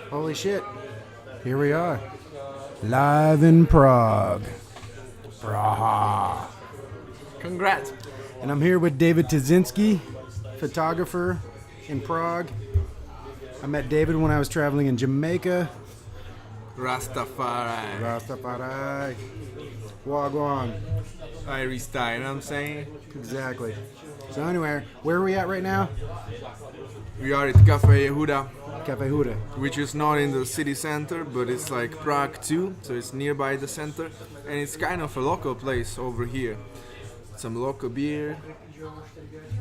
Holy shit. Here we are. Live in Prague. Praha. Congrats. And I'm here with David Tesinsky, photographer in Prague. I met David when I was traveling in Jamaica. Rastafari. Rastafari. Wagwan. Irish style, you know what I'm saying? Exactly. So anyway, where are we at right now? We are at Cafe Yehuda, Cafe Huda. which is not in the city center, but it's like Prague too, so it's nearby the center. And it's kind of a local place over here. Some local beer,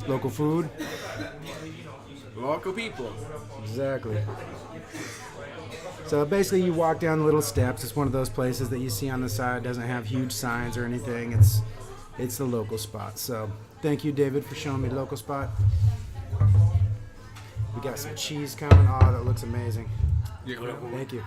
Local food. local people. Exactly. So basically you walk down the little steps. It's one of those places that you see on the side. It doesn't have huge signs or anything. It's the local spot. So thank you, David, for showing me the local spot. We got some cheese coming. Oh, that looks amazing. Thank you.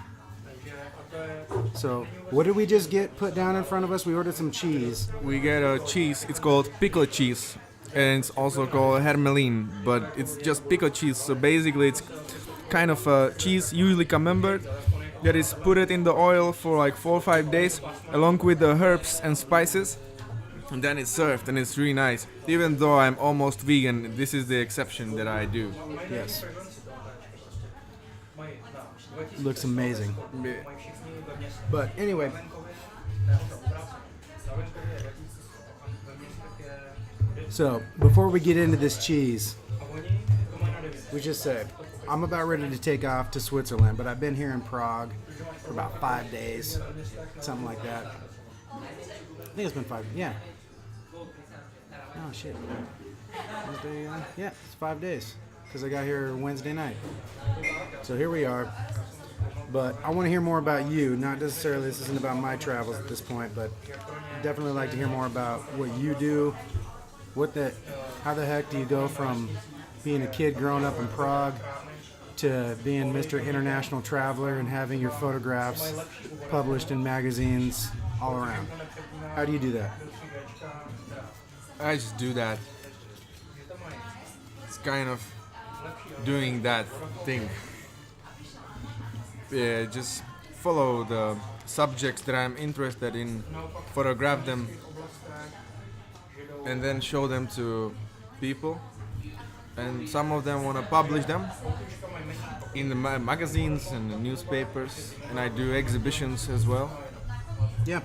So what did we just get put down in front of us? We ordered some cheese. We get a cheese, it's called pickle cheese. And it's also called hermelin, but it's just pickle cheese. So basically it's kind of a cheese, usually camembert, that is put it in the oil for like 4 or 5 days, along with the herbs and spices. And then it's served, and it's really nice. Even though I'm almost vegan, this is the exception that I do. Yes. Looks amazing. But anyway. So, before we get into this cheese, we just said, I'm about ready to take off to Switzerland, but I've been here in Prague for about 5 days, something like that. I think it's been 5, yeah. Oh, shit. Wednesday, yeah, it's 5 days, because I got here Wednesday night. So here we are. But I want to hear more about you. Not necessarily, this isn't about my travels at this point, but definitely like to hear more about what you do. How the heck do you go from being a kid growing up in Prague to being Mr. International Traveler and having your photographs published in magazines all around? How do you do that? I just do that. It's kind of doing that thing. Yeah, just follow the subjects that I'm interested in, photograph them, and then show them to people. And some of them want to publish them in the magazines and the newspapers, and I do exhibitions as well. Yeah,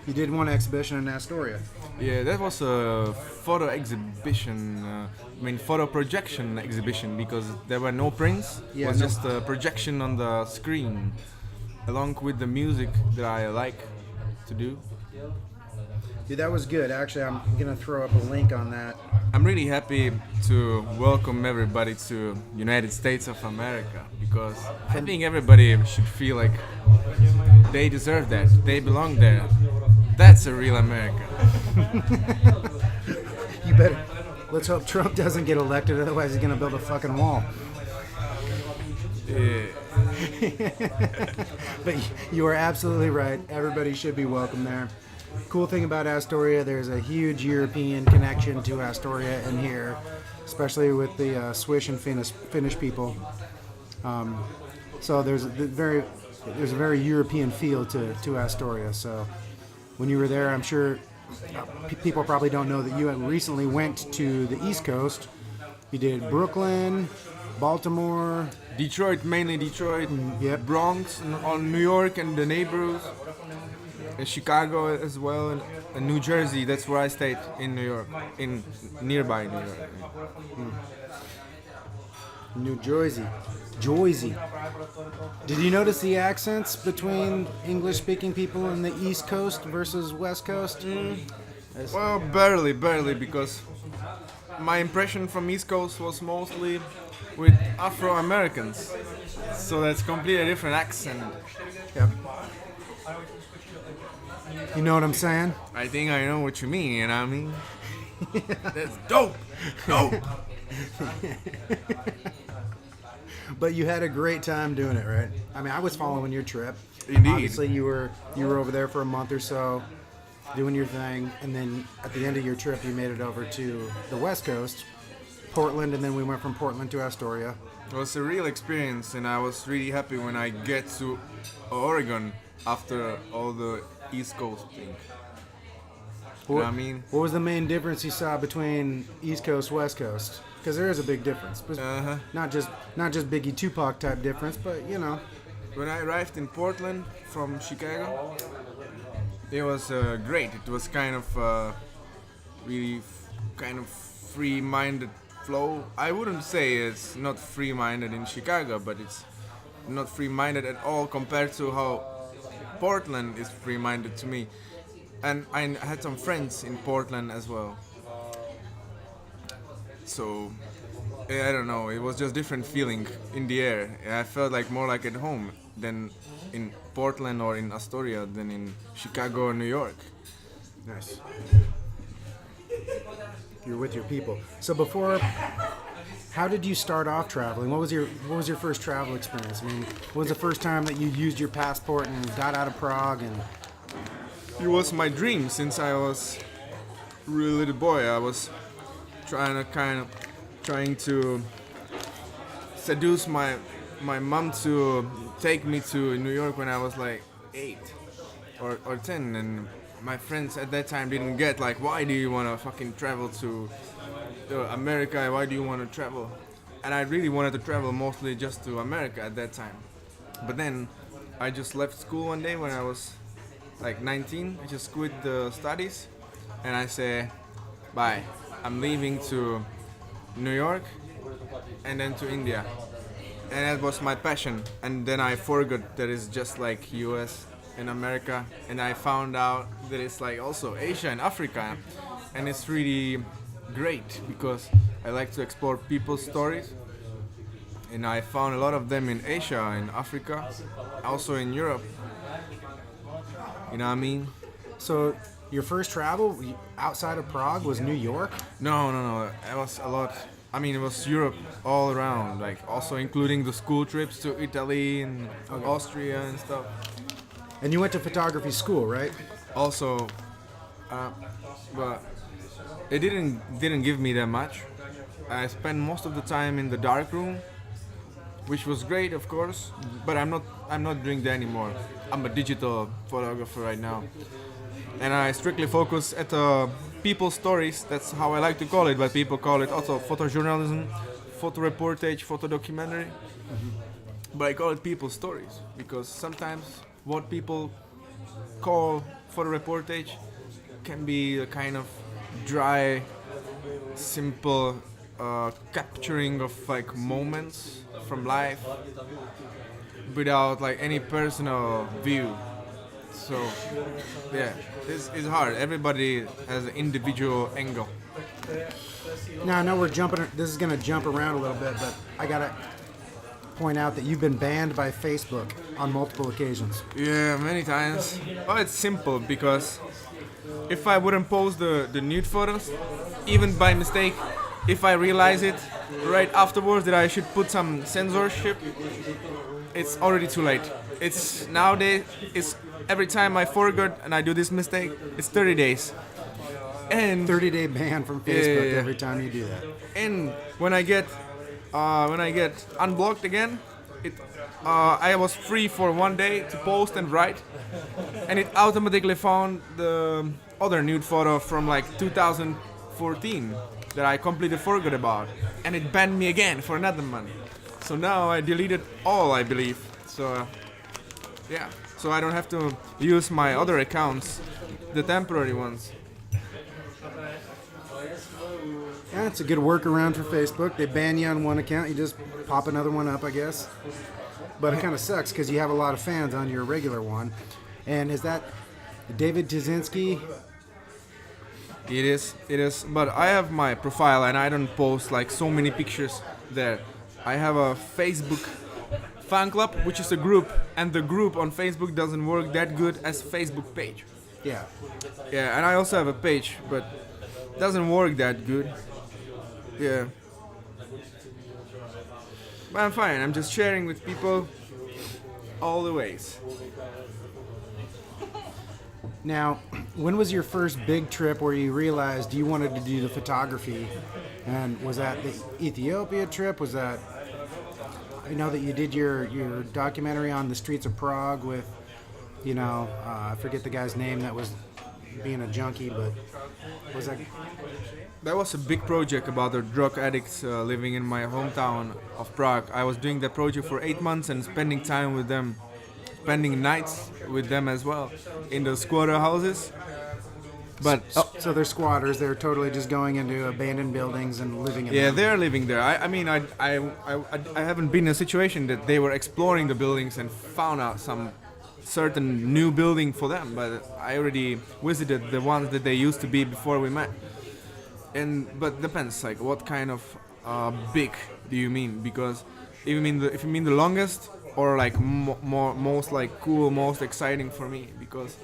you did one exhibition in Astoria. Yeah, that was a photo exhibition, photo projection exhibition, because there were no prints. Yeah, it was no. just a projection on the screen, along with the music that I like to do. Dude, that was good. Actually, I'm going to throw up a link on that. I'm really happy to welcome everybody to United States of America, because I think everybody should feel like they deserve that, they belong there. That's a real America. You better. Let's hope Trump doesn't get elected, otherwise he's gonna build a fucking wall. Yeah. But you are absolutely right. Everybody should be welcome there. Cool thing about Astoria, there's a huge European connection to Astoria in here, especially with the Swiss and Finnish people. So there's a very European feel to Astoria. So when you were there, I'm sure people probably don't know that you had recently went to the East Coast. You did Brooklyn, Baltimore, Detroit, mainly Detroit, yep. Bronx, on New York and the neighborhoods, and Chicago as well, and New Jersey. That's where I stayed in New York, in nearby New York. New Jersey. Jersey. Did you notice the accents between English-speaking people in the East Coast versus West Coast? Well, barely, because my impression from East Coast was mostly with Afro-Americans, so that's completely different accent. Yep. You know what I'm saying? I think I know what you mean, you know what I mean? That's dope! Dope! But you had a great time doing it, right? I mean, I was following your trip. Indeed. Obviously, you were over there for a month or so, doing your thing, and then at the end of your trip, you made it over to the West Coast, Portland, and then we went from Portland to Astoria. It was a real experience, and I was really happy when I get to Oregon after all the East Coast thing. You know what I mean? What was the main difference you saw between East Coast, West Coast? Because there is a big difference. Not just Biggie Tupac type difference, but you know. When I arrived in Portland from Chicago, it was great. It was kind of really kind of free-minded flow. I wouldn't say it's not free-minded in Chicago, but it's not free-minded at all compared to how Portland is free-minded to me. And I had some friends in Portland as well. So, I don't know, it was just different feeling in the air. I felt like more like at home than in Portland or in Astoria than in Chicago or New York. Nice. You're with your people. So how did you start off traveling? What was your first travel experience? I mean, what was the first time that you used your passport and got out of Prague? And it was my dream since I was a really little boy. I was trying to seduce my mom to take me to New York when I was like 8 or 10, and my friends at that time didn't get like, why do you want to fucking travel to America? Why do you want to travel? And I really wanted to travel mostly just to America at that time. But then I just left school one day when I was like 19. I just quit the studies and I say, bye, I'm leaving to New York and then to India. And that was my passion. And then I forgot that it's just like US and America, and I found out that it's like also Asia and Africa, and it's really great because I like to explore people's stories, and I found a lot of them in Asia, in Africa, also in Europe. You know what I mean? so your first travel outside of Prague was New York? No. It was a lot. I mean, it was Europe all around, like also including the school trips to Italy and Austria and stuff. And you went to photography school, right? Also, but it didn't give me that much. I spent most of the time in the dark room, which was great, of course. But I'm not doing that anymore. I'm a digital photographer right now, and I strictly focus at people's stories. That's how I like to call it, but people call it also photojournalism, photo reportage, photo documentary. But I call it people's stories because sometimes what people call photo reportage can be a kind of dry, simple capturing of like moments from life without like any personal view. So yeah, this is hard. Everybody has an individual angle. Now I know this is gonna jump around a little bit, but I gotta point out that you've been banned by Facebook on multiple occasions. Yeah, many times. Well, it's simple because if I wouldn't post the nude photos, even by mistake, if I realize it right afterwards that I should put some censorship, it's already too late. It's nowadays, it's every time I forget and I do this mistake, it's 30 days. And 30-day ban from Facebook every time you do that. And when I get unblocked again, I was free for 1 day to post and write, and it automatically found the other nude photo from like 2014 that I completely forgot about, and it banned me again for another month. So now I deleted all, I believe. So yeah, so I don't have to use my other accounts, the temporary ones. Yeah, it's a good workaround for Facebook. They ban you on one account, you just pop another one up, I guess. But it kind of sucks because you have a lot of fans on your regular one. And is that David Tesinsky? It is. But I have my profile and I don't post like so many pictures there. I have a Facebook fan club, which is a group, and the group on Facebook doesn't work that good as Facebook page. Yeah. Yeah, and I also have a page, but it doesn't work that good. Yeah. But I'm fine. I'm just sharing with people all the ways. Now, when was your first big trip where you realized you wanted to do the photography? And was that the Ethiopia trip? Was that, I know that you did your documentary on the streets of Prague with, I forget the guy's name that was being a junkie, but was that? That was a big project about the drug addicts living in my hometown of Prague. I was doing that project for 8 months and spending time with them, spending nights with them as well in the squatter houses. But So they're squatters. They're totally just going into abandoned buildings and living in yeah, them. they're living there. I haven't been in a situation that they were exploring the buildings and found out some certain new building for them, but I already visited the ones that they used to be before we met. But depends, like what kind of big do you mean? Because if you mean the longest or like most like cool, most exciting for me, because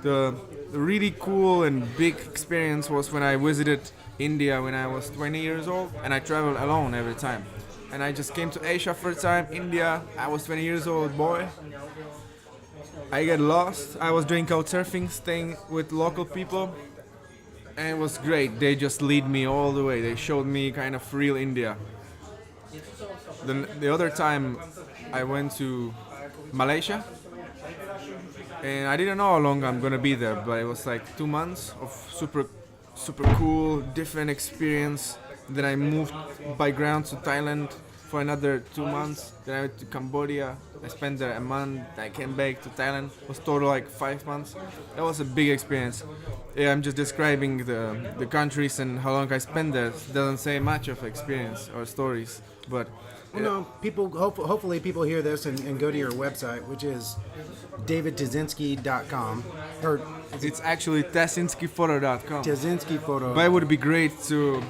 the really cool and big experience was when I visited India when I was 20 years old, and I traveled alone every time. And I just came to Asia first time, India. I was 20 years old boy. I get lost. I was doing couch surfing, staying with local people, and it was great. They just lead me all the way. They showed me kind of real India. Then the other time, I went to Malaysia, and I didn't know how long I'm gonna be there, but it was like 2 months of super cool, different experience. Then I moved by ground to Thailand for another 2 months. Then I went to Cambodia. I spent there a month. I came back to Thailand. It was total like 5 months. That was a big experience. Yeah, I'm just describing the countries and how long I spent there. It doesn't say much of experience or stories, but. Well, no, people. Hopefully, people hear this and go to your website, which is davidtesinsky.com, or It's actually tesinskyphoto.com. Tesinsky Photo. But it would be great to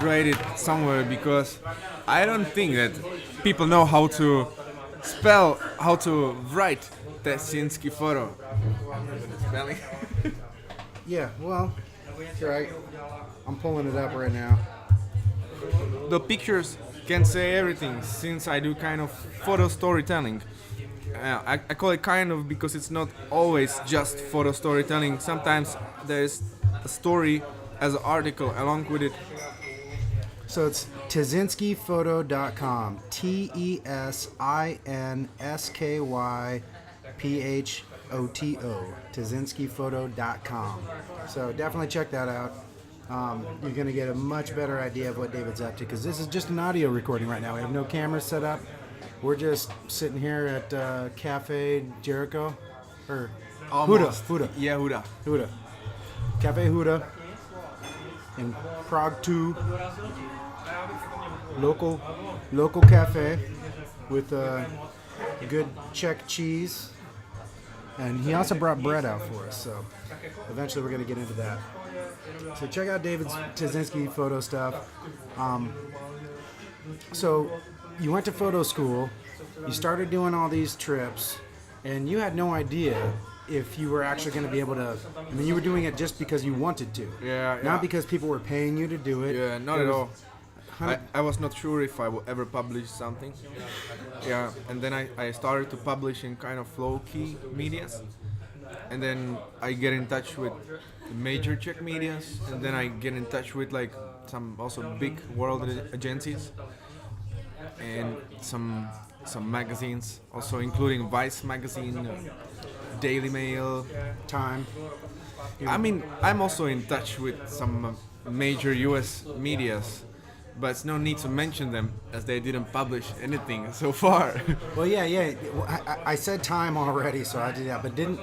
write it somewhere, because I don't think that people know how to spell, how to write Tesinsky photo. Spelling. Yeah, well, right. I'm pulling it up right now. The pictures can say everything, since I do kind of photo storytelling. I call it kind of because it's not always just photo storytelling. Sometimes there's a story as an article along with it. So it's tesinskyphoto.com. TESINSKYPHOTO. Tesinskyphoto.com. So definitely check that out. You're going to get a much better idea of what David's up to, because this is just an audio recording right now. We have no cameras set up. We're just sitting here at Cafe Jericho, or Almost. Huda. Yeah, Huda. Huda. Cafe Huda in Prague 2. Local cafe with good Czech cheese. And he also brought bread out for us, so eventually we're going to get into that. So check out David's Tesinsky photo stuff. So you went to photo school, you started doing all these trips, and you had no idea if you were actually going to be able to. I mean, you were doing it just because you wanted to. Yeah. Not because people were paying you to do it. Yeah, not at all. I was not sure if I would ever publish something. Yeah, and then I started to publish in kind of low-key medias. And then I get in touch with the major Czech medias. And then I get in touch with like some also big world agencies. And some magazines, also including Vice magazine, Daily Mail, Time. I mean, I'm also in touch with some major US medias, but it's no need to mention them as they didn't publish anything so far. Well, yeah. Well, I said Time already, so I did that. But didn't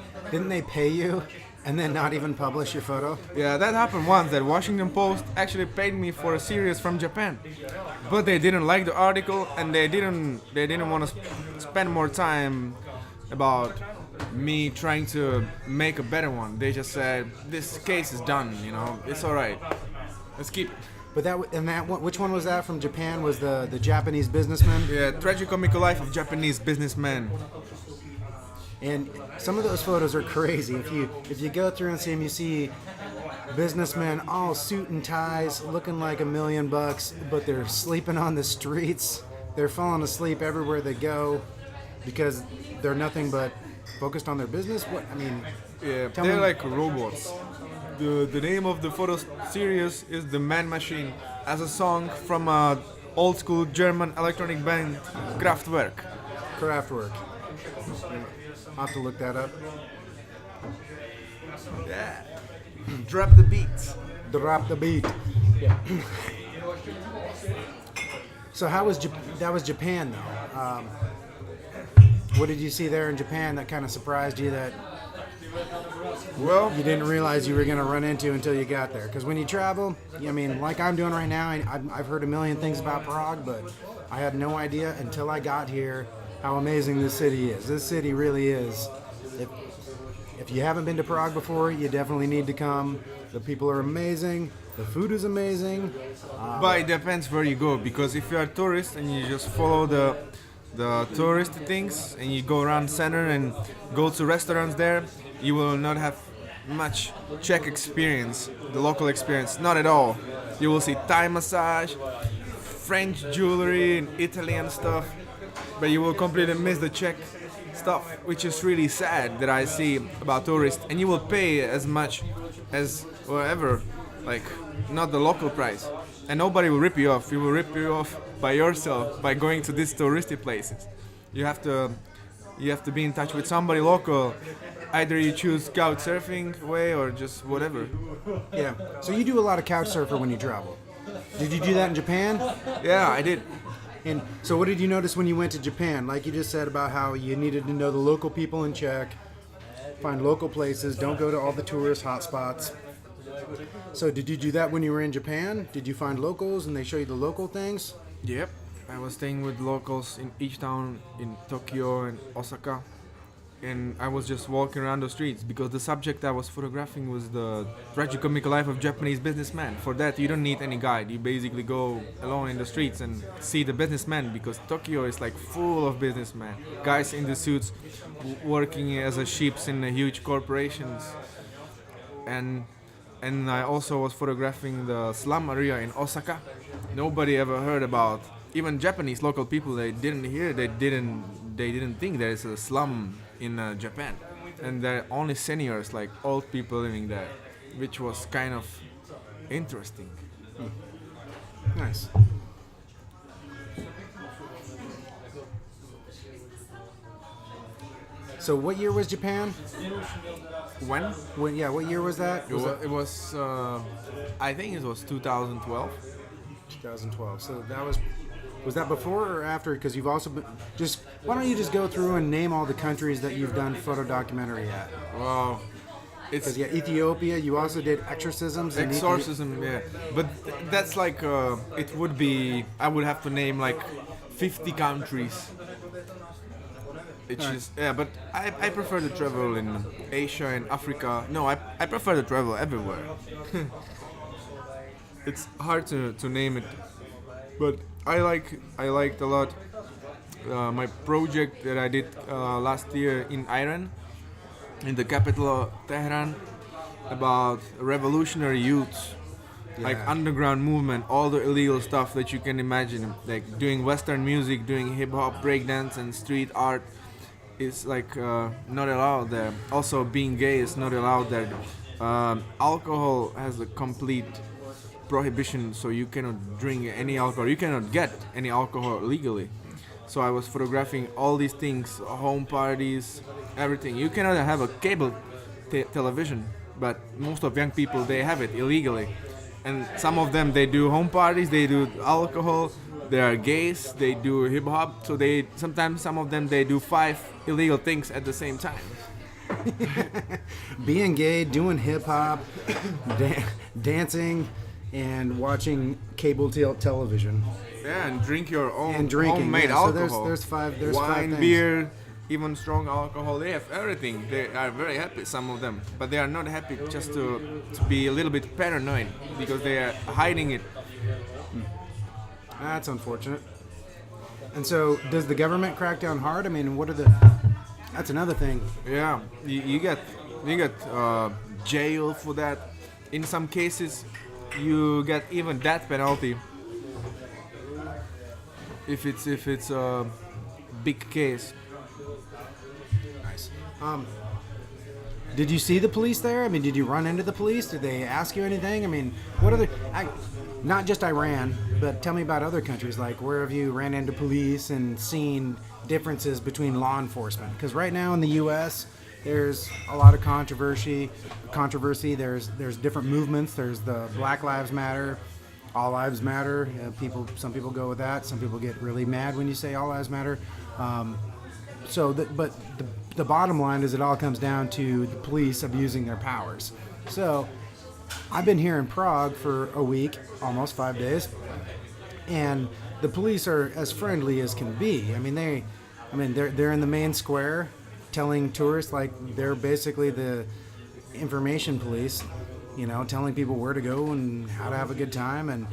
they pay you and then not even publish your photo? Yeah, that happened once. That Washington Post actually paid me for a series from Japan, but they didn't like the article and they didn't want to spend more time about me trying to make a better one. They just said, this case is done, it's alright, let's keep it. But which one was that from Japan? Was the Japanese businessman? Yeah, tragicomical life of Japanese businessman. And some of those photos are crazy. If you go through and see them, you see businessmen all suit and ties, looking like $1 million, but they're sleeping on the streets. They're falling asleep everywhere they go because they're nothing but focused on their business. Yeah, Tell they're me- like robots. The name of the photo series is The Man Machine, as a song from a old school German electronic band Kraftwerk. Craftwork. I'll have to look that up. Yeah. Drop the beats. Drop the beat. So how was that was Japan though? What did you see there in Japan that kind of surprised you that Well, you didn't realize you were going to run into until you got there? Because when you travel, I mean, like I'm doing right now, I've heard a million things about Prague, but I had no idea until I got here how amazing this city is. This city really is. If you haven't been to Prague before, you definitely need to come. The people are amazing. The food is amazing. but it depends where you go, because if you're a tourist and you just follow the touristy things and you go around center and go to restaurants there, you will not have much Czech experience, the local experience, not at all. You will see Thai massage, French jewelry and Italian stuff, but you will completely miss the Czech stuff, which is really sad that I see about tourists. And you will pay as much as whatever, like not the local price, and nobody will rip you off. You will rip you off by yourself by going to these touristy places. You have to be in touch with somebody local. Either you choose couch surfing way or just whatever. Yeah. So you do a lot of couch surfer when you travel. Did you do that in Japan? Yeah, I did. And so what did you notice when you went to Japan? Like you just said about how you needed to know the local people in Czech, find local places, don't go to all the tourist hotspots. So did you do that when you were in Japan? Did you find locals and they show you the local things? Yep. I was staying with locals in each town in Tokyo and Osaka. And I was just walking around the streets because the subject I was photographing was the tragicomical life of Japanese businessman. For that, you don't need any guide. You basically go alone in the streets and see the businessmen, because Tokyo is like full of businessmen. Guys in the suits working as a ships in the huge corporations. And I also was photographing the slum area in Osaka. Nobody ever heard about. Even Japanese local people, they didn't hear. They didn't think there is a slum in Japan, and there are only seniors, like old people living there, which was kind of interesting. Nice. So what year was Japan? When? What year was that? It was I think it was 2012. 2012. So that was that before or after? Because you've also been why don't you just go through and name all the countries that you've done photo documentary at? Wow. It's Because Ethiopia, you also did exorcisms. in exorcism, yeah. But that's like it would be. I would have to name like 50 countries. Which is but I prefer to travel in Asia and Africa. No, I prefer to travel everywhere. It's hard to name it, but I liked a lot my project that I did last year in Iran, in the capital Tehran, about revolutionary youths, like underground movement, all the illegal stuff that you can imagine, like doing Western music, doing hip hop, breakdance, and street art. Is like not allowed there. Also, being gay is not allowed there. Alcohol has a complete prohibition, so you cannot drink any alcohol. You cannot get any alcohol legally. So I was photographing all these things, home parties, everything. You cannot have a cable television, but most of young people, they have it illegally. And some of them, they do home parties, they do alcohol, they are gays, they do hip hop. So sometimes some of them, they do 5 illegal things at the same time. Being gay, doing hip hop, dancing, and watching cable television. Yeah, and drink your own And drinking, homemade yeah, so alcohol. there's five wine, things. beer, even strong alcohol. They have everything. They are very happy, some of them, but they are not happy just to be a little bit paranoid because they are hiding it. That's unfortunate. And so, does the government crack down hard? I mean, that's another thing. Yeah, you get jail for that. In some cases, you get even death penalty if it's a big case. Nice. Did you see the police there? I mean, did you run into the police? Did they ask you anything? I mean, what other... not just Iran, but tell me about other countries. Like, where have you ran into police and seen differences between law enforcement? Because right now in the U.S., there's a lot of controversy. There's different movements. There's the Black Lives Matter, All Lives Matter. Some people go with that. Some people get really mad when you say All Lives Matter. But the bottom line is it all comes down to the police abusing their powers. So I've been here in Prague for a week, almost 5 days, and the police are as friendly as can be. I mean, they're in the main square, telling tourists, like, they're basically the information police, you know, telling people where to go and how to have a good time, and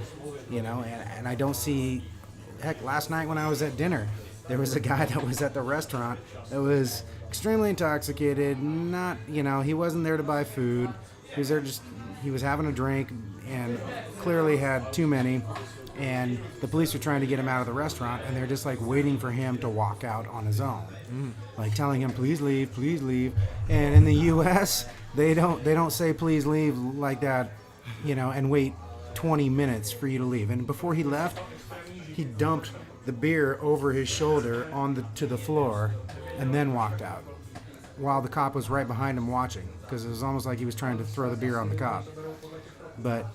you know, and I don't see. Heck, last night when I was at dinner, there was a guy that was at the restaurant that was extremely intoxicated. Not, you know, he wasn't there to buy food. He was there he was having a drink and clearly had too many. And the police are trying to get him out of the restaurant, and they're just like waiting for him to walk out on his own, like telling him, please leave, please leave. And in the U.S., they don't say please leave like that, you know, and wait 20 minutes for you to leave. And before he left, he dumped the beer over his shoulder to the floor, and then walked out, while the cop was right behind him watching, because it was almost like he was trying to throw the beer on the cop. But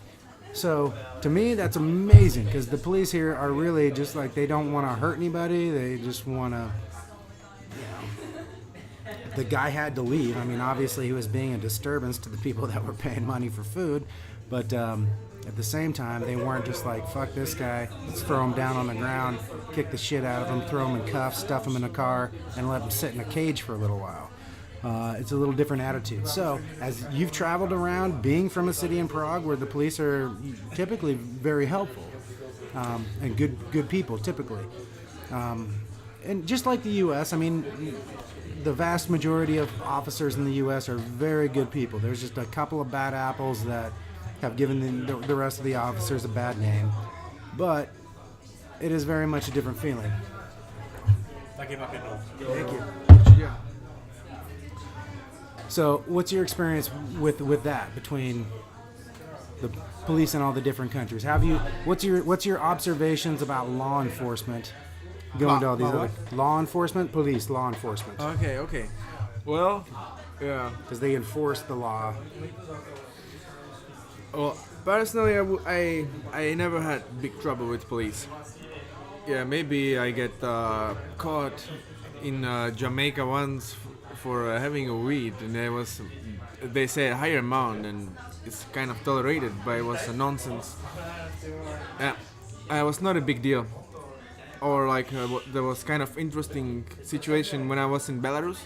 so to me, that's amazing, because the police here are really just like, they don't want to hurt anybody. They just want to, you know. The guy had to leave. I mean, obviously he was being a disturbance to the people that were paying money for food, but at the same time, they weren't just like, fuck this guy, let's throw him down on the ground, kick the shit out of him, throw him in cuffs, stuff him in a car, and let him sit in a cage for a little while. It's a little different attitude. So, as you've traveled around, being from a city in Prague where the police are typically very helpful, and good people, typically. And just like the U.S., I mean, the vast majority of officers in the U.S. are very good people. There's just a couple of bad apples that have given the rest of the officers a bad name. But it is very much a different feeling. Thank you. Yeah. So, what's your experience with that, between the police in all the different countries? What's your observations about law enforcement going to all these other law enforcement, police, law enforcement? Okay. Well, yeah. Because they enforce the law. Well, personally, I never had big trouble with police. Yeah, maybe I get caught in Jamaica once for having a weed, and they say a higher amount, and it's kind of tolerated, but it was a nonsense. Yeah, it was not a big deal. Or like there was kind of interesting situation when I was in Belarus,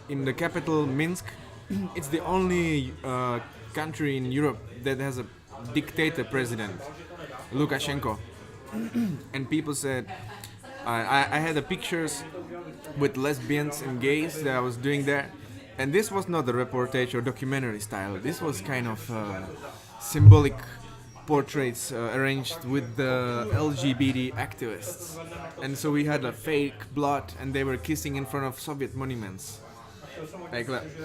in the capital Minsk. It's the only country in Europe that has a dictator president, Lukashenko. And people said, I had the pictures with lesbians and gays that I was doing there, and this was not a reportage or documentary style. This was kind of symbolic portraits arranged with the LGBT activists, and so we had a fake blood, and they were kissing in front of Soviet monuments,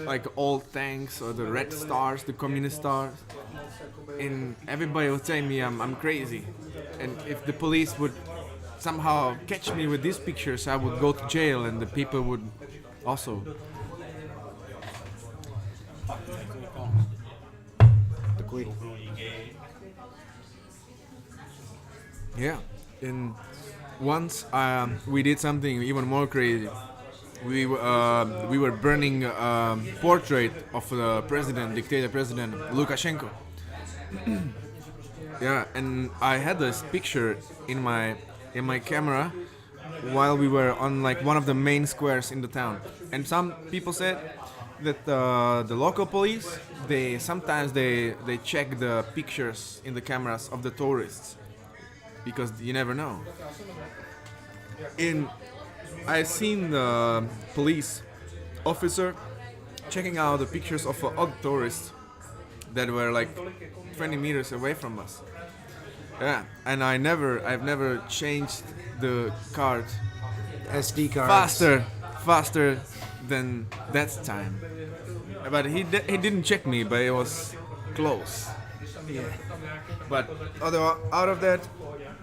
like old tanks or the red stars, the communist stars, and everybody was saying me I'm crazy, and if the police would somehow catch me with these pictures, I would go to jail, and the people would also. Yeah, and once we did something even more crazy. We were burning a portrait of the dictator president Lukashenko. Yeah, and I had this picture in my camera while we were on like one of the main squares in the town. And some people said that the local police, they sometimes check the pictures in the cameras of the tourists, because you never know. I've seen the police officer checking out the pictures of other tourists that were like 20 meters away from us. Yeah, and I've never changed the card SD card faster than that time. but he didn't check me, but it was close. Yeah. But out of that,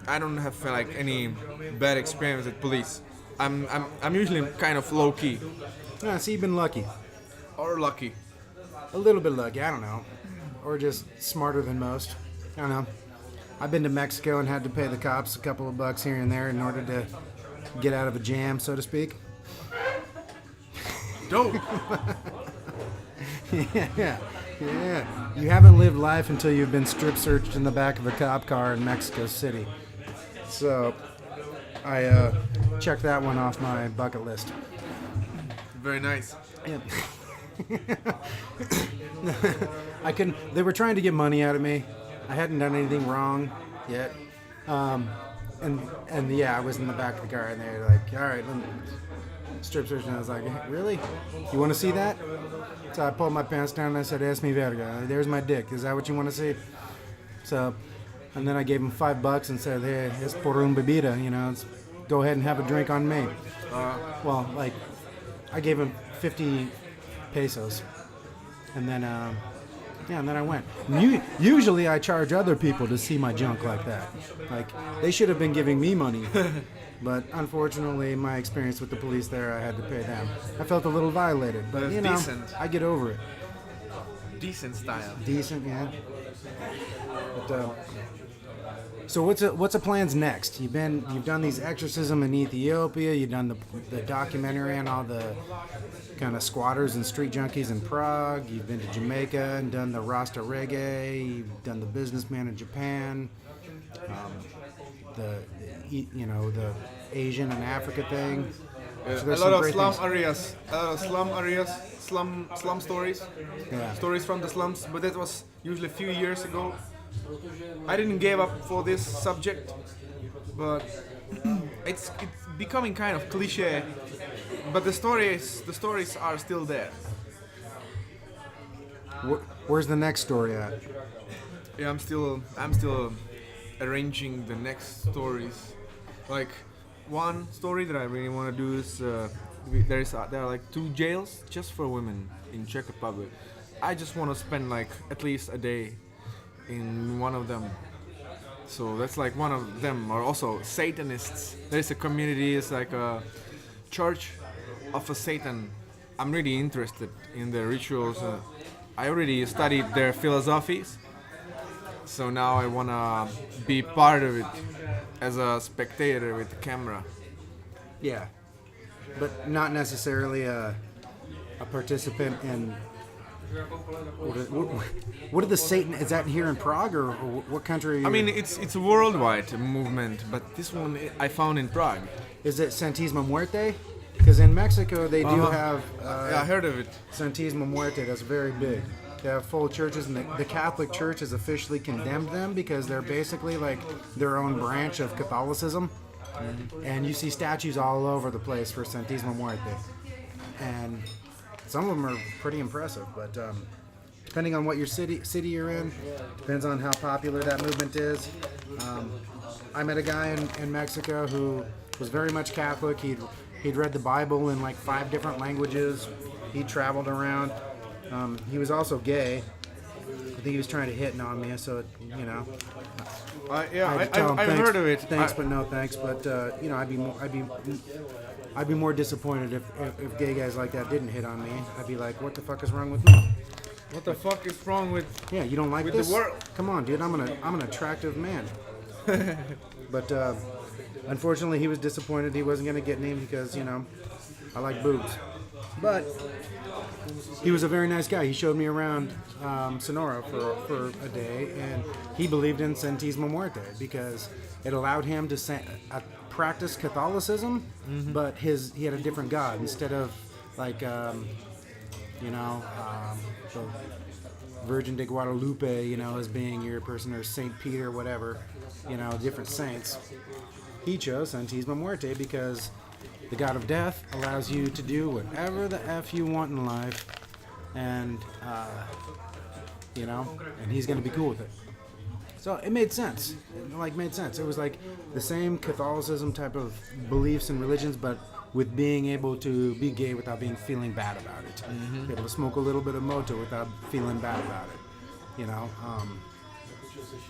I don't have like any bad experience with police. I'm usually kind of low key No, see, you've been lucky. or lucky. A little bit lucky, I don't know. Or just smarter than most. I don't know. I've been to Mexico and had to pay the cops a couple of bucks here and there in order to get out of a jam, so to speak. Dope. Yeah. You haven't lived life until you've been strip searched in the back of a cop car in Mexico City. So, I checked that one off my bucket list. Very nice. Yeah. I couldn't. They were trying to get money out of me. I hadn't done anything wrong yet. And yeah, I was in the back of the car, and they were like, "All right, let me strip search." And I was like, "Really? You want to see that?" So I pulled my pants down and I said, "Es mi verga. There's my dick. Is that what you want to see?" So, and then I gave him $5 and said, "Hey, es por un bebida. Go ahead and have a drink on me." Well, like, I gave him 50 pesos, and then and then I went. Usually I charge other people to see my junk like that. Like, they should have been giving me money. But unfortunately, my experience with the police there, I had to pay them. I felt a little violated, but That's you know, decent. I get over it. Decent style. Decent, yeah. But, so what's the plans next? You've done these exorcism in Ethiopia. You've done the documentary on all the kind of squatters and street junkies in Prague. You've been to Jamaica and done the Rasta reggae. You've done the businessman in Japan. The Asian and Africa thing. So A there's lot some of great slum things. areas, slum stories, Yeah. stories from the slums. But that was usually a few years ago. I didn't give up for this subject, but it's becoming kind of cliche. But the stories are still there. Where's the next story at? Yeah, I'm still arranging the next stories. Like, one story that I really want to do is there are like 2 jails just for women in Czech Republic. I just want to spend like at least a day in one of them. So that's like one of them are also Satanists. There's a community, it's like a church of a Satan. I'm really interested in their rituals. I already studied their philosophies. So now I wanna be part of it as a spectator with the camera. Yeah, but not necessarily a participant in. What are the Satan? Is that here in Prague or what country? Are you I mean, it's a worldwide movement, but this one I found in Prague. is it Santismo Muerte? Because in Mexico they do have Yeah, I heard of it. Santismo Muerte. That's very big. They have full churches, and the Catholic Church has officially condemned them because they're basically like their own branch of Catholicism. And you see statues all over the place for Santismo Muerte, and some of them are pretty impressive. But depending on what your city you're in, depends on how popular that movement is. I met a guy in Mexico who was very much Catholic. He'd read the Bible in like 5 different languages. He traveled around. He was also gay. I think he was trying to hit on me, so you know. I had to tell him, I've "Thanks, heard of it. Thanks, but no thanks. But you know, I'd be more disappointed if gay guys like that didn't hit on me. I'd be like, what the fuck is wrong with me? What the fuck is wrong with? Yeah, you don't like With this? the world. Come on, dude. I'm an attractive man. But unfortunately, he was disappointed. He wasn't gonna get me because you know I like boobs. But he was a very nice guy. He showed me around Sonora for a day, and he believed in Santismo Muerte because it allowed him to practice Catholicism, but he had a different God instead of like the Virgin de Guadalupe, you know, as being your person, or Saint Peter, whatever, you know, different saints. He chose Santismo Muerte because the God of Death allows you to do whatever the F you want in life, and, you know, and he's going to be cool with it. So it made sense. It made sense. It was like the same Catholicism type of beliefs and religions, but with being able to be gay without being feeling bad about it. Be able to smoke a little bit of moto without feeling bad about it. You know,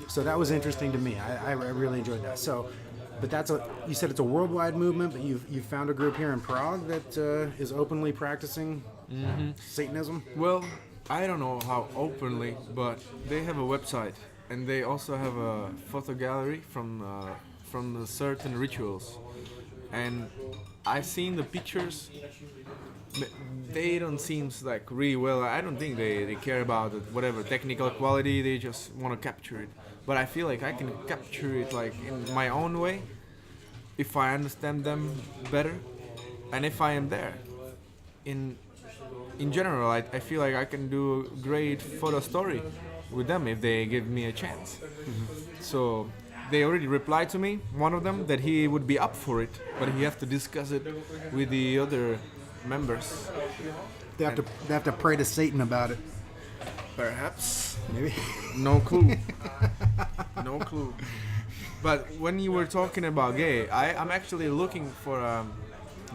so that was interesting to me. I really enjoyed that. So, but you said it's a worldwide movement, but you've found a group here in Prague that is openly practicing Satanism. Well, I don't know how openly, but they have a website, and they also have a photo gallery from the certain rituals. And I've seen the pictures. They don't seem like really well. I don't think they care about it, whatever technical quality. They just want to capture it. But I feel like I can capture it like in my own way, if I understand them better, and if I am there. In general, I feel like I can do a great photo story with them if they give me a chance. So they already replied to me, one of them, that he would be up for it, but he have to discuss it with the other members. They have to pray to Satan about it. Perhaps. Maybe. No clue. No clue. But when you were talking about gay, I'm actually looking for a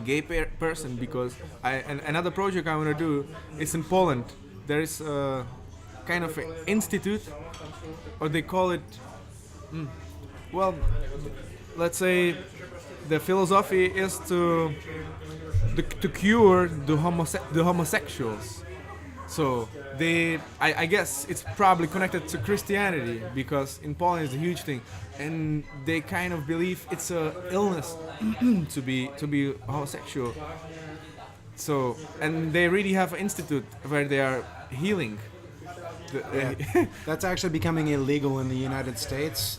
gay person because another project I want to do is in Poland. There is a kind of an institute, or they call it, well, let's say the philosophy is to cure the homosexuals. So I guess it's probably connected to Christianity, because in Poland it's a huge thing, and they kind of believe it's a illness to be homosexual. So, and they really have an institute where they are healing. That's actually becoming illegal in the United States.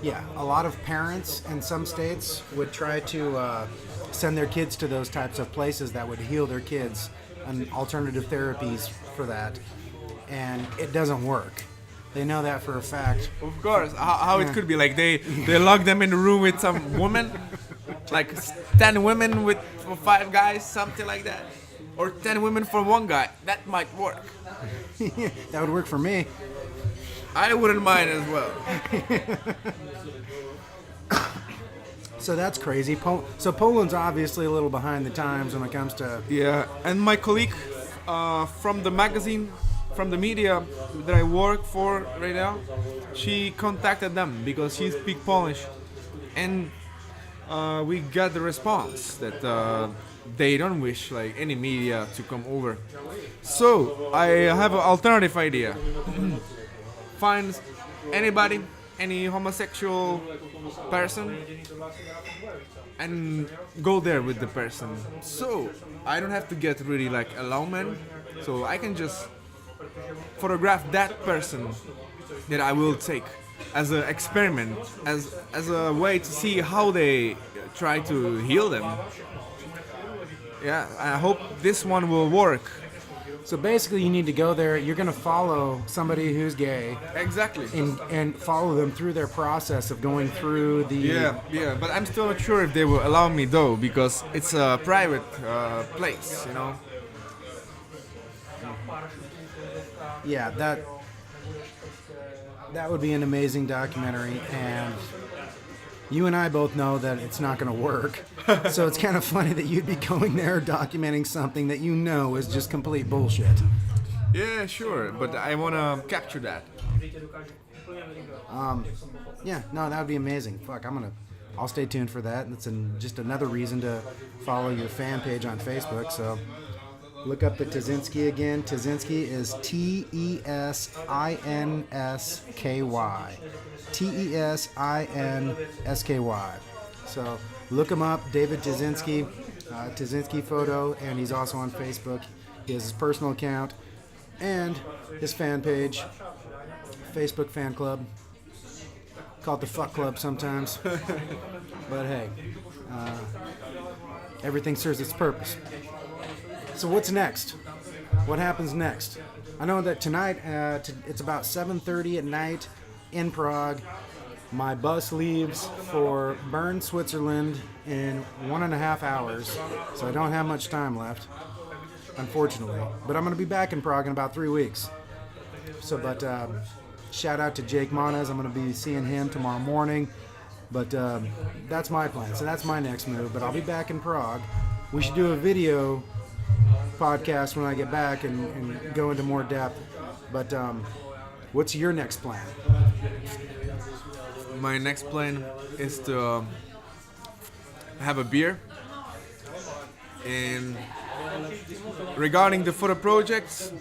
Yeah, a lot of parents in some states would try to send their kids to those types of places that would heal their kids, and alternative therapies for that, and it doesn't work. They know that for a fact. Of course, how it could be like they lock them in the room with some woman, like 10 women with 5 guys, something like that, or 10 women for 1 guy. That might work. That would work for me. I wouldn't mind as well. So that's crazy. So Poland's obviously a little behind the times when it comes to... Yeah, and my colleague from the magazine, from the media that I work for right now, she contacted them because she speaks Polish, and we got the response that they don't wish like any media to come over. So I have an alternative idea. Find anybody, any homosexual person, and go there with the person. So I don't have to get really like a lawman, so I can just photograph that person that I will take as an experiment, as a way to see how they try to heal them. Yeah, I hope this one will work. So basically, you need to go there. You're going to follow somebody who's gay. Exactly. And follow them through their process of going through the... Yeah. But I'm still not sure if they will allow me, though, because it's a private place, you know. Yeah, that would be an amazing documentary, and you and I both know that it's not going to work. So it's kind of funny that you'd be going there documenting something that you know is just complete bullshit. Yeah, sure, but I want to capture that. Yeah, no, that would be amazing. Fuck, I'll stay tuned for that. That's just another reason to follow your fan page on Facebook. So look up the Tesinsky again. Tesinsky is Tesinsky. Tesinsky. So look him up, David Tesinsky, Tesinsky Photo, and he's also on Facebook. He has his personal account and his fan page, Facebook fan club. Call it the Fuck Club sometimes. But hey, everything serves its purpose. So what's next? What happens next? I know that tonight, it's about 7:30 at night in Prague. My bus leaves for Bern, Switzerland in 1.5 hours, so I don't have much time left, unfortunately. But I'm going to be back in Prague in about 3 weeks. So, but shout out to Jake Manas. I'm going to be seeing him tomorrow morning. But that's my plan. So that's my next move. But I'll be back in Prague. We should do a video podcast when I get back and go into more depth. But what's your next plan? My next plan is to have a beer. And regarding the photo projects,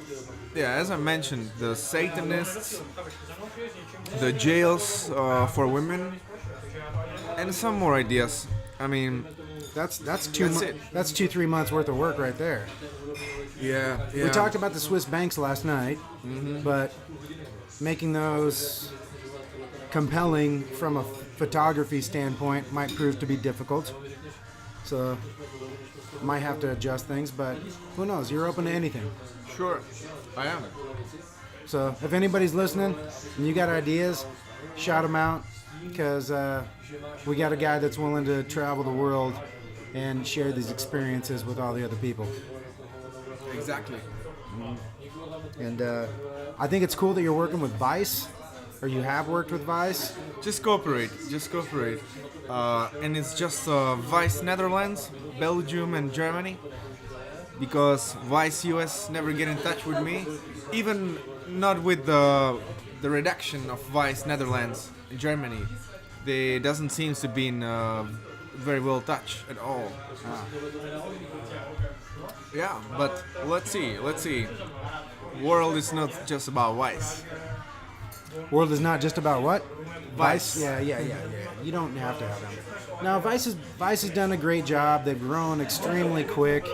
yeah, as I mentioned, the Satanists, the jails for women, and some more ideas. I mean, That's That's 2-3 months worth of work right there. yeah. We talked about the Swiss banks last night, but making those compelling from a photography standpoint might prove to be difficult. So might have to adjust things, but who knows? You're open to anything. Sure, I am. So if anybody's listening and you got ideas, shout them out, because we got a guy that's willing to travel the world and share these experiences with all the other people. Exactly. And I think it's cool that you're working with Vice, or you have worked with Vice. Just cooperate. And it's just Vice Netherlands, Belgium, and Germany. Because Vice US never get in touch with me. Even not with the redaction of Vice Netherlands in Germany. They doesn't seem to be in very well touch at all. Yeah, but let's see. World is not just about Vice. World is not just about what? Vice. Yeah. You don't have to have them. Now, Vice has done a great job. They've grown extremely quick.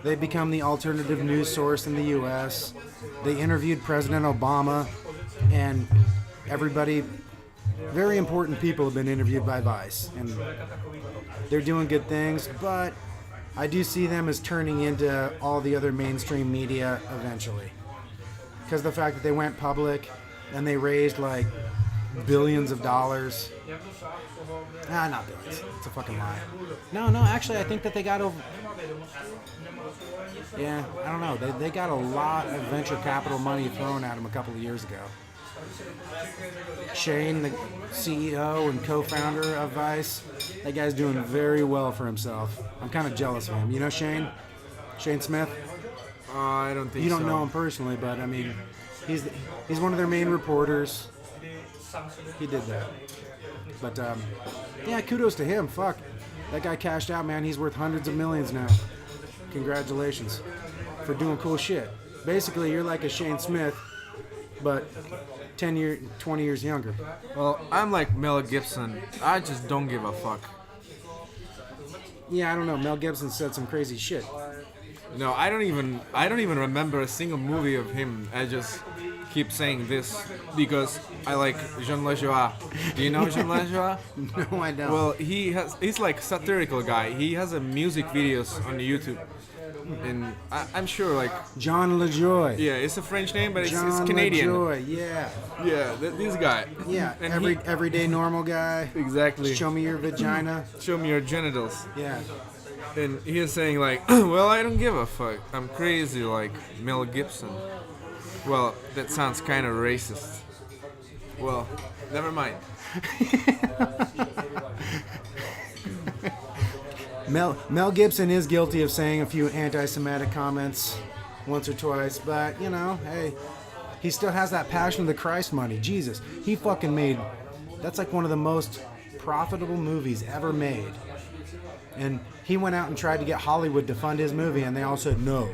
They've become the alternative news source in the U.S. They interviewed President Obama, and everybody, very important people have been interviewed by Vice, and they're doing good things, but I do see them as turning into all the other mainstream media eventually. Because the fact that they went public and they raised like billions of dollars. Not billions. It's a fucking lie. No, actually I think that they got over... Yeah, I don't know. They got a lot of venture capital money thrown at them a couple of years ago. Shane, the CEO and co-founder of Vice, that guy's doing very well for himself. I'm kind of jealous of him. You know Shane? Shane Smith? I don't think so. You don't know him personally, but I mean, he's one of their main reporters. He did that. But yeah, kudos to him. Fuck, that guy cashed out, man. He's worth hundreds of millions now. Congratulations for doing cool shit. Basically, you're like a Shane Smith, but 20 years younger. Well, I'm like Mel Gibson. I just don't give a fuck. Yeah, I don't know. Mel Gibson said some crazy shit. No, I don't even remember a single movie of him. I just keep saying this because I like Jean Lajoie. Do you know Jean Lajoie? No, I don't. Well, he's like satirical guy. He has a music videos on YouTube. And I'm sure like John LaJoy. Yeah, it's a French name, but it's John Canadian. LaJoy, yeah. Yeah, this guy. Yeah, and everyday normal guy. Exactly. Show me your vagina. Show me your genitals. Yeah. And he is saying like, well, I don't give a fuck. I'm crazy like Mel Gibson. Well, that sounds kind of racist. Well, never mind. Mel Gibson is guilty of saying a few anti-Semitic comments once or twice, but, you know, hey, he still has that Passion of the Christ money. Jesus, he fucking made... That's like one of the most profitable movies ever made. And he went out and tried to get Hollywood to fund his movie, and they all said no.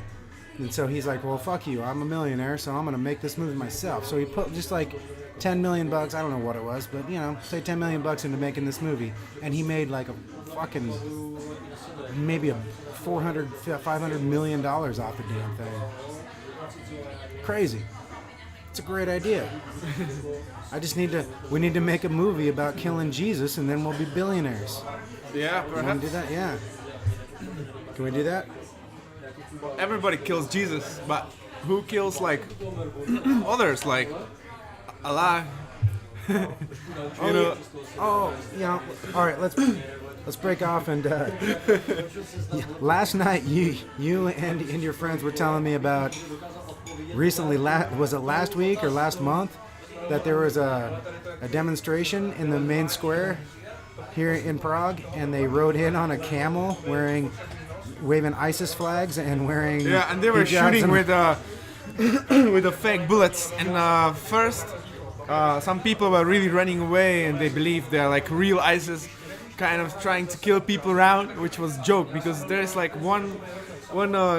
And so he's like, well, fuck you. I'm a millionaire, so I'm going to make this movie myself. So he put just like $10 million, I don't know what it was, but, you know, say $10 million into making this movie. And he made like a fucking, maybe a $500 million off the damn thing. Crazy. It's a great idea. We need to make a movie about killing Jesus, and then we'll be billionaires. Yeah, Can perhaps. we do that? Yeah. Can we do that? Everybody kills Jesus, but who kills like others, like Allah? You know. Oh, you know. All right, let's break off and. Last night, you and your friends were telling me about recently. Was it last week or last month that there was a demonstration in the main square here in Prague, and they rode in on a camel waving ISIS flags and wearing Yeah, and they were hijabs shooting and- with with the fake bullets. And first, some people were really running away, and they believed they're like real ISIS, kind of trying to kill people around, which was joke because there's like one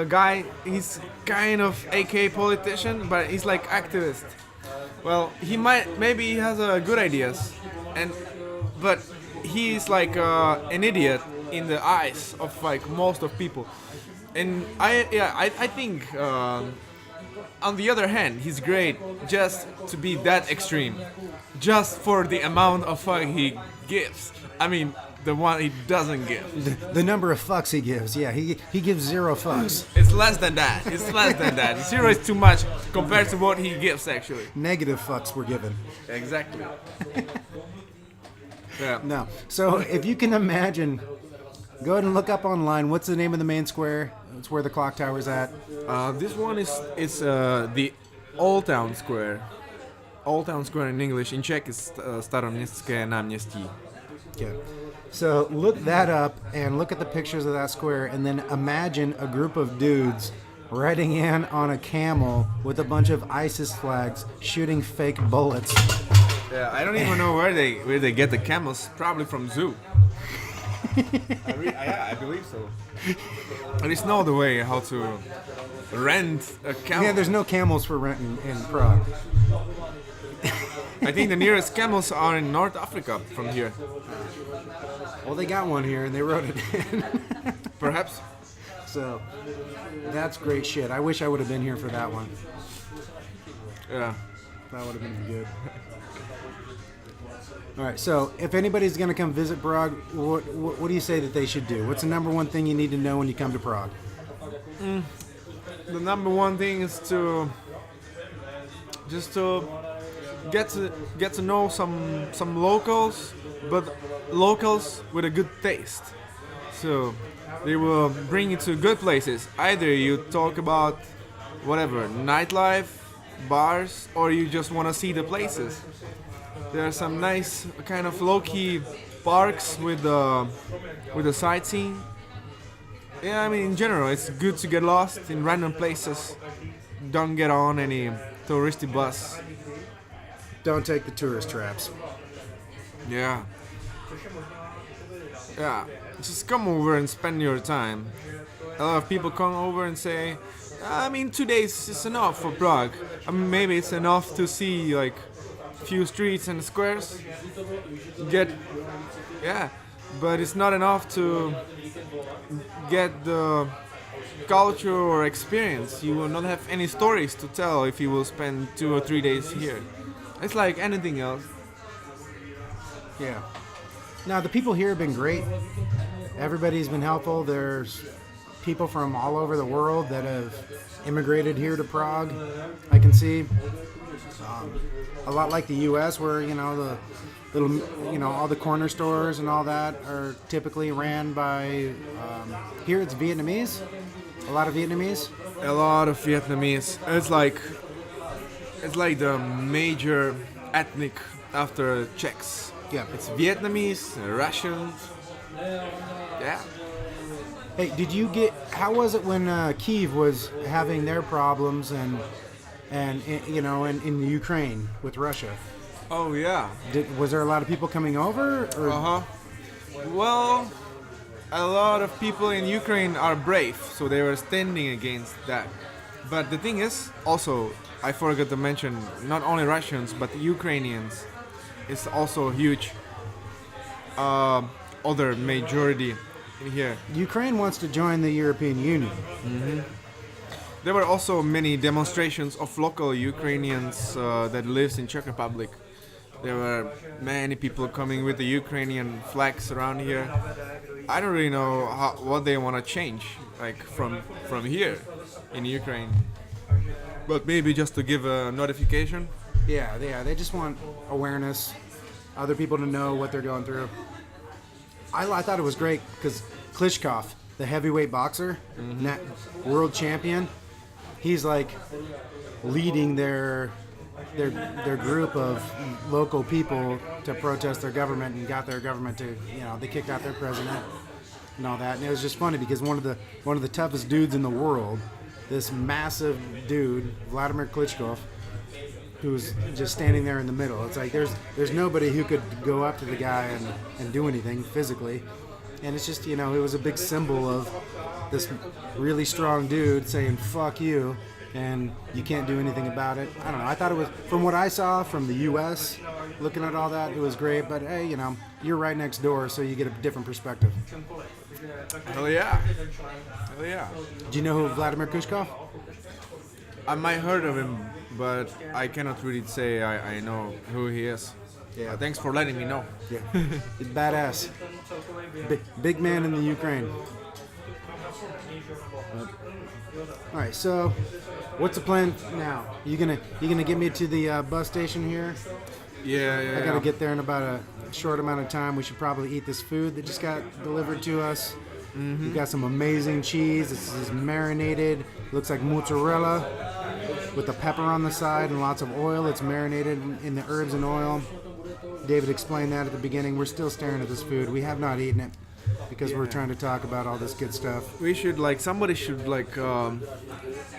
guy. He's kind of AK politician, but he's like activist. Well, maybe he has good ideas, but he's like an idiot in the eyes of like most of people. And I think on the other hand, he's great just to be that extreme, just for the amount of fuck he gives. I mean, the one he doesn't give. the number of fucks he gives. Yeah, he gives 0 fucks. It's less than that. It's less than that. 0 is too much compared to what he gives actually. Negative fucks were given. Exactly. Yeah. No. So if you can imagine, go ahead and look up online. What's the name of the main square? It's where the clock tower's at. This one is the Old Town Square. Old Town Square in English. In Czech is Staroměstské náměstí. Okay. So look that up and look at the pictures of that square, and then imagine a group of dudes riding in on a camel with a bunch of ISIS flags, shooting fake bullets. Yeah, I don't even know where they get the camels. Probably from zoo. I believe so. There is no other way how to rent a camel. Yeah, there's no camels for rent in Prague. I think the nearest camels are in North Africa from here. Well, they got one here and they rode it in. Perhaps. So that's great shit. I wish I would have been here for that one. Yeah. That would have been good. All right, so if anybody's going to come visit Prague, what do you say that they should do? What's the number one thing you need to know when you come to Prague? The number one thing is to get to know some locals, but locals with a good taste. So they will bring you to good places. Either you talk about whatever, nightlife, bars, or you just want to see the places. There are some nice kind of low-key parks with the sightseeing. Yeah, I mean in general, it's good to get lost in random places. Don't get on any touristy bus. Don't take the tourist traps. Yeah. Yeah. Just come over and spend your time. A lot of people come over and say, I mean 2 days is enough for Prague. I mean maybe it's enough to see like few streets and squares. But it's not enough to get the culture or experience. You will not have any stories to tell if you will spend 2 or 3 days here. It's like anything else. Yeah. Now, the people here have been great. Everybody's been helpful. There's people from all over the world that have immigrated here to Prague. I can see a lot like the U.S., where the little, all the corner stores and all that are typically ran by. Here it's Vietnamese. A lot of Vietnamese. A lot of Vietnamese. It's like the major ethnic after Czechs. Yeah. It's Vietnamese, Russians. Yeah. Hey, how was it when Kyiv was having their problems and in the Ukraine with Russia? Oh yeah. Was there a lot of people coming over? Or? Well, a lot of people in Ukraine are brave, so they were standing against that. But the thing is, also, I forgot to mention, not only Russians, but Ukrainians is also a huge other majority in here. Ukraine wants to join the European Union. Mm-hmm. There were also many demonstrations of local Ukrainians that lives in Czech Republic. There were many people coming with the Ukrainian flags around here. I don't really know what they want to change, like from here in Ukraine. But maybe just to give a notification. Yeah, they just want awareness, other people to know what they're going through. I thought it was great because Klitschko, the heavyweight boxer, world champion, he's like leading their their group of local people to protest their government and got their government to, they kicked out their president and all that. And it was just funny because one of the toughest dudes in the world, this massive dude, Vladimir Klitschko, who's just standing there in the middle. It's like there's nobody who could go up to the guy and do anything physically. And it's just, it was a big symbol of this really strong dude saying, fuck you, and you can't do anything about it. I don't know. I thought it was, from what I saw from the U.S., looking at all that, it was great. But, hey, you're right next door, so you get a different perspective. Hell yeah. Hell yeah. Do you know who Vladimir Klitschko? I might heard of him, but I cannot really say I know who he is. Yeah. Thanks for letting me know. Yeah. He's badass. Big man in the Ukraine. All right, so what's the plan now? You gonna get me to the bus station here? Yeah. I gotta get there in about a short amount of time. We should probably eat this food that just got delivered to us. Mm-hmm. We got some amazing cheese. This is marinated. Looks like mozzarella with the pepper on the side and lots of oil. It's marinated in the herbs and oil. David explained that at the beginning. We're still staring at this food. We have not eaten it because we're trying to talk about all this good stuff. We should somebody should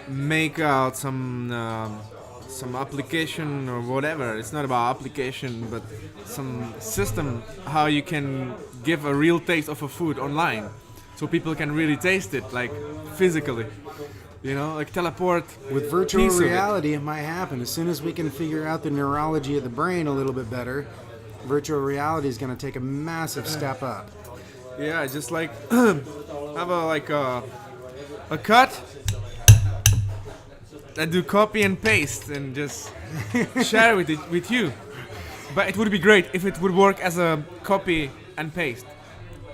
make out some application or whatever. It's not about application, but some system how you can give a real taste of a food online, so people can really taste it physically. Teleport. With virtual reality, it might happen. As soon as we can figure out the neurology of the brain a little bit better, virtual reality is going to take a massive step up. Yeah, just have a cut and do copy and paste and just share with you. But it would be great if it would work as a copy and paste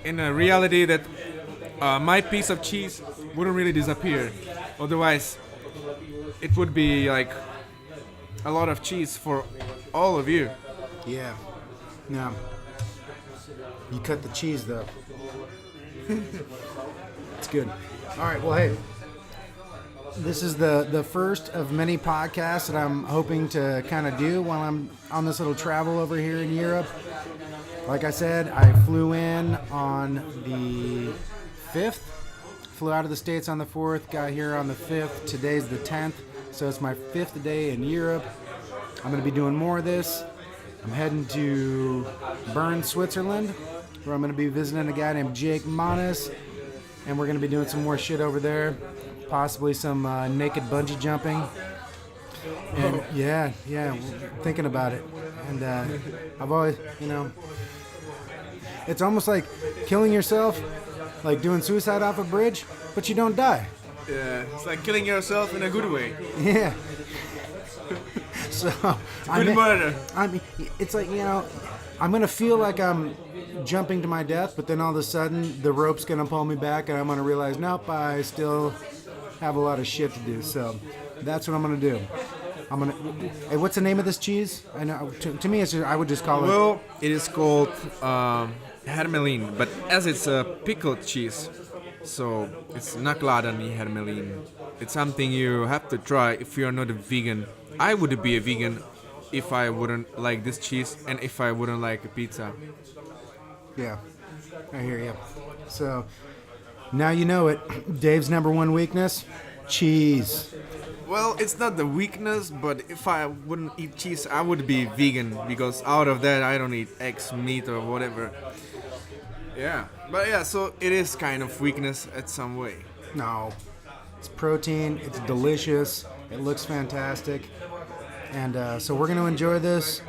in a reality that my piece of cheese wouldn't really disappear. Otherwise, it would be a lot of cheese for all of you. Yeah. No. You cut the cheese though. It's good. All right. Well, hey. This is the first of many podcasts that I'm hoping to kind of do while I'm on this little travel over here in Europe. Like I said, I flew in on the 5th. Flew out of the States on the 4th, got here on the 5th. Today's the 10th, so it's my 5th day in Europe. I'm going to be doing more of this. I'm heading to Bern, Switzerland, where I'm going to be visiting a guy named Jake Manis, and we're going to be doing some more shit over there, possibly some naked bungee jumping. And yeah, thinking about it. And I've always, it's almost like killing yourself, like doing suicide off a bridge, but you don't die. Yeah, it's like killing yourself in a good way. Yeah. So Good murder. It's like, I'm gonna feel like I'm jumping to my death, but then all of a sudden the rope's gonna pull me back, and I'm gonna realize, nope, I still have a lot of shit to do. So that's what I'm gonna do. Hey, what's the name of this cheese? I know. To me, I would just call it. Well, it is called hermelin, but as it's a pickled cheese, so it's nakladani hermelin. It's something you have to try if you are not a vegan. I would be a vegan if I wouldn't like this cheese and if I wouldn't like a pizza. Yeah, I hear you. So now you know it. Dave's number one weakness: cheese. Well, it's not the weakness, but if I wouldn't eat cheese, I would be vegan, because out of that I don't eat eggs, meat, or whatever. Yeah, but yeah, so it is kind of weakness at some way. No, it's protein. It's delicious. It looks fantastic. And so we're going to enjoy this.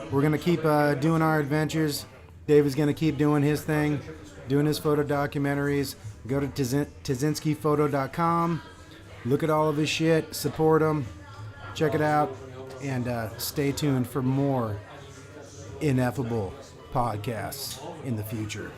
We're going to keep doing our adventures. Dave is going to keep doing his thing, doing his photo documentaries. Go to Tesinskyphoto.com. Look at all of his shit. Support him. Check it out. And stay tuned for more Ineffable podcasts in the future.